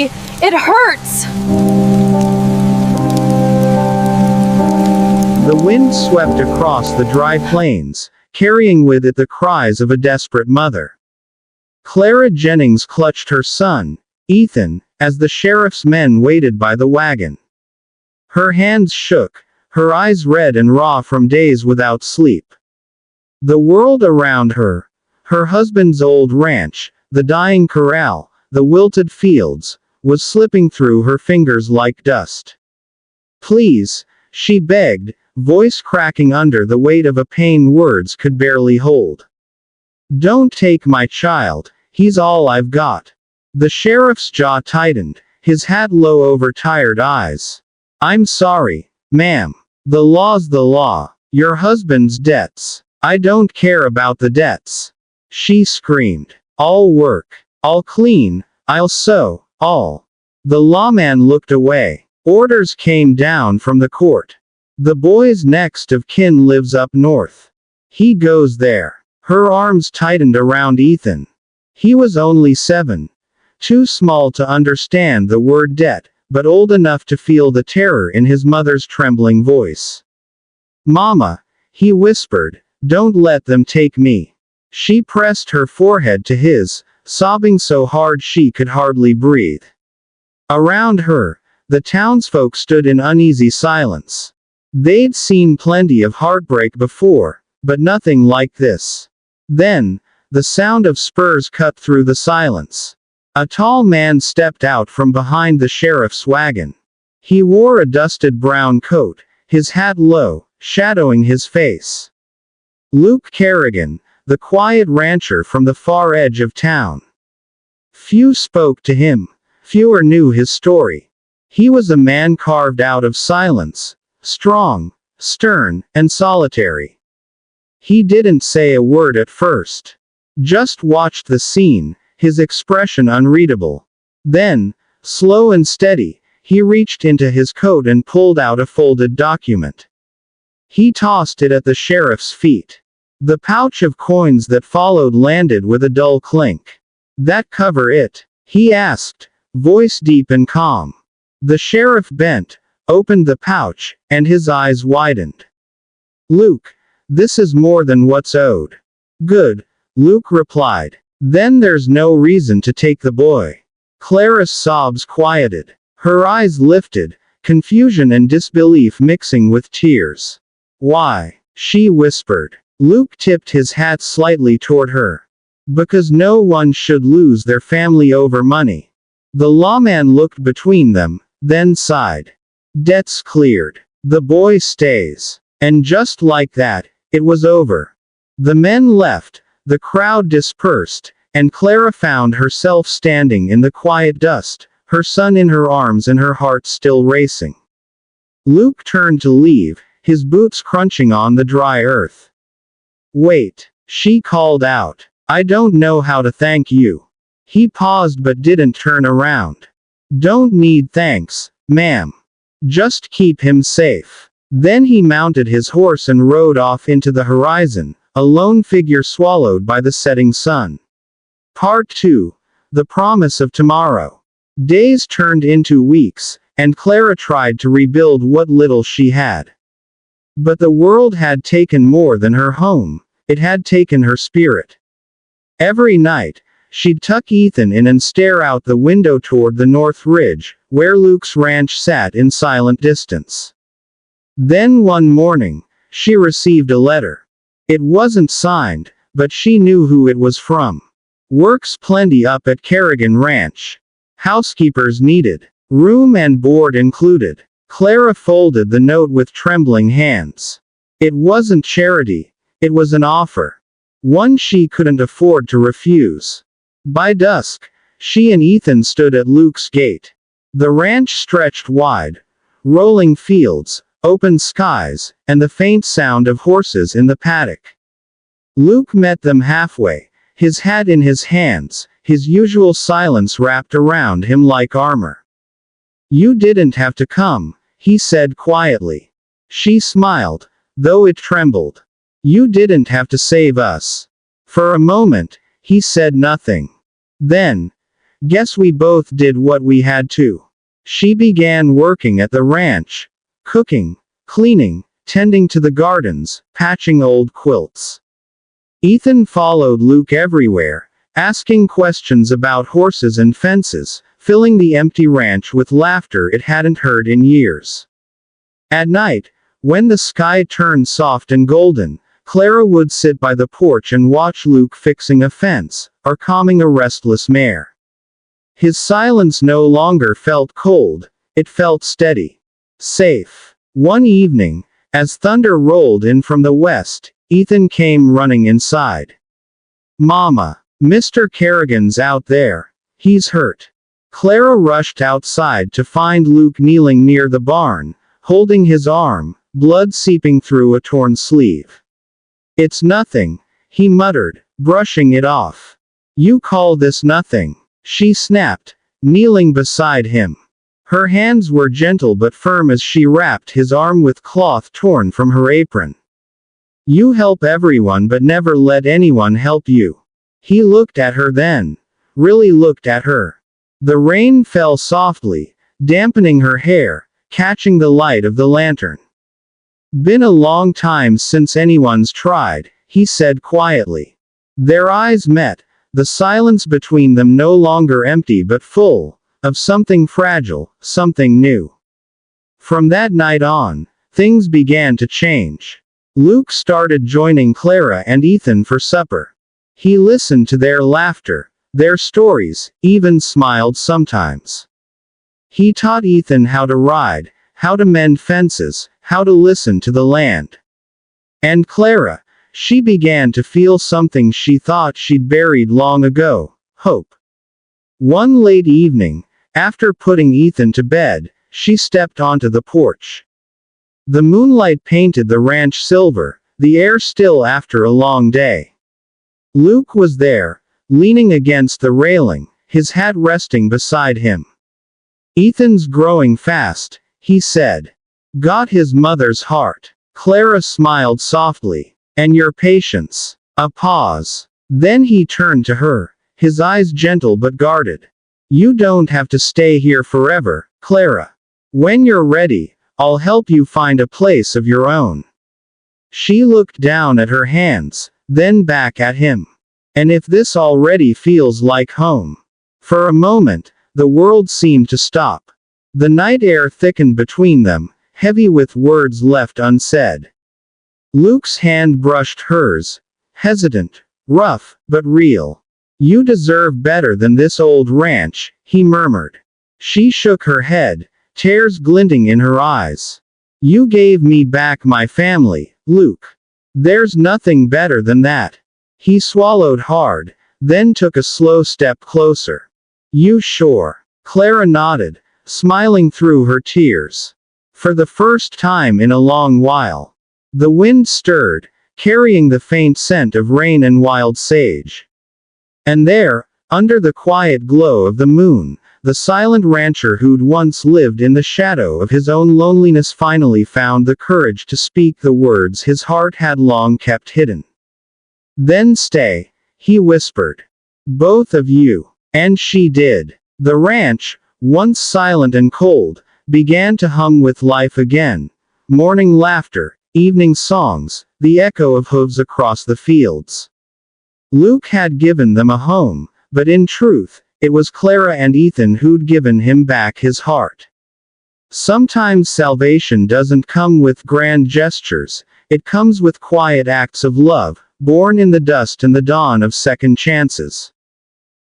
me! It hurts! The wind swept across the dry plains, carrying with it the cries of a desperate mother. Clara Jennings clutched her son, Ethan, as the sheriff's men waited by the wagon. Her hands shook, her eyes red and raw from days without sleep. The world around her, her husband's old ranch, the dying corral, the wilted fields, was slipping through her fingers like dust. "Please," she begged, voice cracking under the weight of a pain words could barely hold. "Don't take my child, he's all I've got." The sheriff's jaw tightened, his hat low over tired eyes. "I'm sorry, ma'am. The law's the law. Your husband's debts. I don't care about the debts," she screamed. "I'll work. I'll clean. I'll sew. All." The lawman looked away. Orders came down from the court. "The boy's next of kin lives up north. He goes there." Her arms tightened around Ethan. He was only 7. Too small to understand the word debt, but old enough to feel the terror in his mother's trembling voice. "Mama," he whispered, "don't let them take me." She pressed her forehead to his, sobbing so hard she could hardly breathe. Around her, the townsfolk stood in uneasy silence. They'd seen plenty of heartbreak before, but nothing like this. Then, the sound of spurs cut through the silence. A tall man stepped out from behind the sheriff's wagon. He wore a dusted brown coat, his hat low, shadowing his face. Luke Kerrigan, the quiet rancher from the far edge of town. Few spoke to him. Fewer knew his story. He was a man carved out of silence, strong, stern, and solitary. He didn't say a word at first. Just watched the scene, his expression unreadable. Then, slow and steady, he reached into his coat and pulled out a folded document. He tossed it at the sheriff's feet. The pouch of coins that followed landed with a dull clink. "That cover it?" he asked, voice deep and calm. The sheriff bent, opened the pouch, and his eyes widened. "Luke, this is more than what's owed." "Good," Luke replied. "Then there's no reason to take the boy." Clara's sobs quieted. Her eyes lifted, confusion and disbelief mixing with tears. "Why?" she whispered. Luke tipped his hat slightly toward her. "Because no one should lose their family over money." The lawman looked between them, then sighed. "Debt's cleared. The boy stays." And just like that, it was over. The men left, the crowd dispersed, and Clara found herself standing in the quiet dust, her son in her arms and her heart still racing. Luke turned to leave, his boots crunching on the dry earth. "Wait," she called out. "I don't know how to thank you." He paused but didn't turn around. "Don't need thanks, ma'am. Just keep him safe." Then he mounted his horse and rode off into the horizon, a lone figure swallowed by the setting sun. Part 2. The Promise of Tomorrow. Days turned into weeks, and Clara tried to rebuild what little she had. But the world had taken more than her home, it had taken her spirit. Every night, she'd tuck Ethan in and stare out the window toward the North Ridge, where Luke's ranch sat in silent distance. Then one morning, she received a letter. It wasn't signed, but she knew who it was from. "Work's plenty up at Kerrigan Ranch. Housekeepers needed. Room and board included." Clara folded the note with trembling hands. It wasn't charity, it was an offer. One she couldn't afford to refuse. By dusk, she and Ethan stood at Luke's gate. The ranch stretched wide. Rolling fields, open skies, and the faint sound of horses in the paddock. Luke met them halfway, his hat in his hands, his usual silence wrapped around him like armor. "You didn't have to come," he said quietly. She smiled, though it trembled. "You didn't have to save us." For a moment, he said nothing. Then, Guess we both did what we had to. She began working at the ranch, cooking, cleaning, tending to the gardens, patching old quilts. Ethan followed Luke everywhere, asking questions about horses and fences, filling the empty ranch with laughter it hadn't heard in years. At night, when the sky turned soft and golden, Clara would sit by the porch and watch Luke fixing a fence, or calming a restless mare. His silence no longer felt cold, it felt steady. Safe. One evening, as thunder rolled in from the west, Ethan came running inside. "Mama, Mr. Kerrigan's out there. He's hurt." Clara rushed outside to find Luke kneeling near the barn, holding his arm, blood seeping through a torn sleeve. "It's nothing," he muttered, brushing it off. "You call this nothing?" she snapped, kneeling beside him. Her hands were gentle but firm as she wrapped his arm with cloth torn from her apron. "You help everyone but never let anyone help you." He looked at her then. Really looked at her. The rain fell softly, dampening her hair, catching the light of the lantern. "Been a long time since anyone's tried," he said quietly. Their eyes met, the silence between them no longer empty but full, of something fragile, something new. From that night on, things began to change. Luke started joining Clara and Ethan for supper. He listened to their laughter, their stories, even smiled sometimes. He taught Ethan how to ride, how to mend fences, how to listen to the land. And Clara, she began to feel something she thought she'd buried long ago: hope. One late evening, after putting Ethan to bed, she stepped onto the porch. The moonlight painted the ranch silver, the air still after a long day. Luke was there, leaning against the railing, his hat resting beside him. "Ethan's growing fast," he said. "Got his mother's heart." Clara smiled softly. "And your patience." A pause. Then he turned to her, his eyes gentle but guarded. "You don't have to stay here forever, Clara. When you're ready, I'll help you find a place of your own." She looked down at her hands, then back at him. "And if this already feels like home." For a moment, the world seemed to stop. The night air thickened between them, heavy with words left unsaid. Luke's hand brushed hers, hesitant, rough, but real. "You deserve better than this old ranch," he murmured. She shook her head, tears glinting in her eyes. "You gave me back my family, Luke. There's nothing better than that." He swallowed hard, then took a slow step closer. "You sure?" Clara nodded, smiling through her tears. For the first time in a long while. The wind stirred, carrying the faint scent of rain and wild sage. And there, under the quiet glow of the moon, the silent rancher who'd once lived in the shadow of his own loneliness finally found the courage to speak the words his heart had long kept hidden. "Then stay," he whispered. "Both of you." And she did. The ranch, once silent and cold, began to hum with life again. Morning laughter, evening songs, the echo of hooves across the fields. Luke had given them a home, but in truth, it was Clara and Ethan who'd given him back his heart. Sometimes salvation doesn't come with grand gestures, it comes with quiet acts of love, born in the dust and the dawn of second chances.